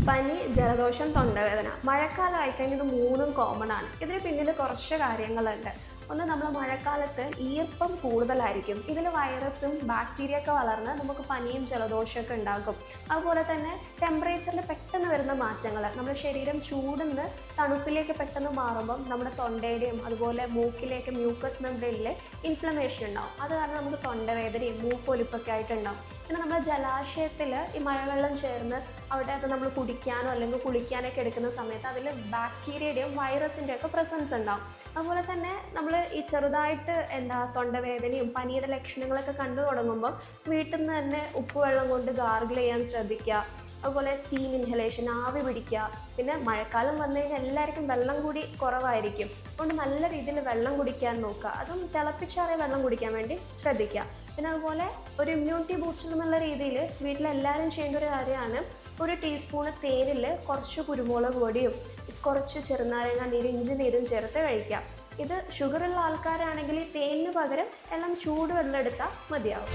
പനി, ജലദോഷം, തൊണ്ടവേദന. മഴക്കാലം ആയിക്കഴിഞ്ഞാൽ ഇത് മൂന്നും കോമൺ ആണ്. ഇതിന് പിന്നിൽ കുറച്ച് കാര്യങ്ങളുണ്ട്. ഒന്ന്, നമ്മൾ മഴക്കാലത്ത് ഈർപ്പം കൂടുതലായിരിക്കും. ഇതിൽ വൈറസും ബാക്ടീരിയ ഒക്കെ വളർന്ന് നമുക്ക് പനിയും ജലദോഷമൊക്കെ ഉണ്ടാകും. അതുപോലെ തന്നെ ടെമ്പറേച്ചറിൽ പെട്ടെന്ന് വരുന്ന മാറ്റങ്ങൾ, നമ്മുടെ ശരീരം ചൂടുന്ന് തണുപ്പിലേക്ക് പെട്ടെന്ന് മാറുമ്പം നമ്മുടെ തൊണ്ടയുടെയും അതുപോലെ മൂക്കിലേക്ക് മ്യൂക്കസ് മെംബ്രെയിനിൽ ഇൻഫ്ലമേഷൻ ഉണ്ടാവും. അത് കാരണം നമുക്ക് തൊണ്ടവേദനയും മൂക്കൊലിപ്പൊക്കെ ആയിട്ടുണ്ടാവും. പിന്നെ നമ്മുടെ ജലാശയത്തിൽ ഈ മഴവെള്ളം ചേർന്ന് അവിടെ അത് നമ്മൾ കുടിക്കാനോ അല്ലെങ്കിൽ കുളിക്കാനൊക്കെ എടുക്കുന്ന സമയത്ത് അതിൽ ബാക്ടീരിയയുടെയും വൈറസിൻ്റെയും ഒക്കെ പ്രസൻസ് ഉണ്ടാവും. അതുപോലെ തന്നെ നമ്മൾ ഈ ചെറുതായിട്ട് തൊണ്ടവേദനയും പനിയുടെ ലക്ഷണങ്ങളൊക്കെ കണ്ടു തുടങ്ങുമ്പോൾ വീട്ടിൽ നിന്ന് തന്നെ ഉപ്പുവെള്ളം കൊണ്ട് ഗാർഗിൾ ചെയ്യാൻ ശ്രദ്ധിക്കുക. അതുപോലെ സ്റ്റീം ഇൻഹലേഷൻ, ആവി പിടിക്കുക. പിന്നെ മഴക്കാലം വന്നു കഴിഞ്ഞാൽ എല്ലാവർക്കും വെള്ളം കൂടി കുറവായിരിക്കും. അതുകൊണ്ട് നല്ല രീതിയിൽ വെള്ളം കുടിക്കാൻ നോക്കുക. അതും തിളപ്പിച്ചാറിയ വെള്ളം കുടിക്കാൻ വേണ്ടി ശ്രദ്ധിക്കുക. പിന്നെ അതുപോലെ ഒരു ഇമ്മ്യൂണിറ്റി ബൂസ്റ്റർ എന്നുള്ള രീതിയിൽ വീട്ടിലെല്ലാവരും ചെയ്യേണ്ട ഒരു കാര്യമാണ്, ഒരു ടീസ്പൂണ് തേനിൽ കുറച്ച് കുരുമുളക് പൊടിയും കുറച്ച് ചെറുനാരങ്ങ നീരും ഇഞ്ചി നീരും ചേർത്ത് കഴിക്കാം. ഇത് ഷുഗറുള്ള ആൾക്കാരാണെങ്കിൽ ഈ തേനിന് പകരം എല്ലാം ചൂടുവെള്ളം എടുത്താൽ മതിയാവും.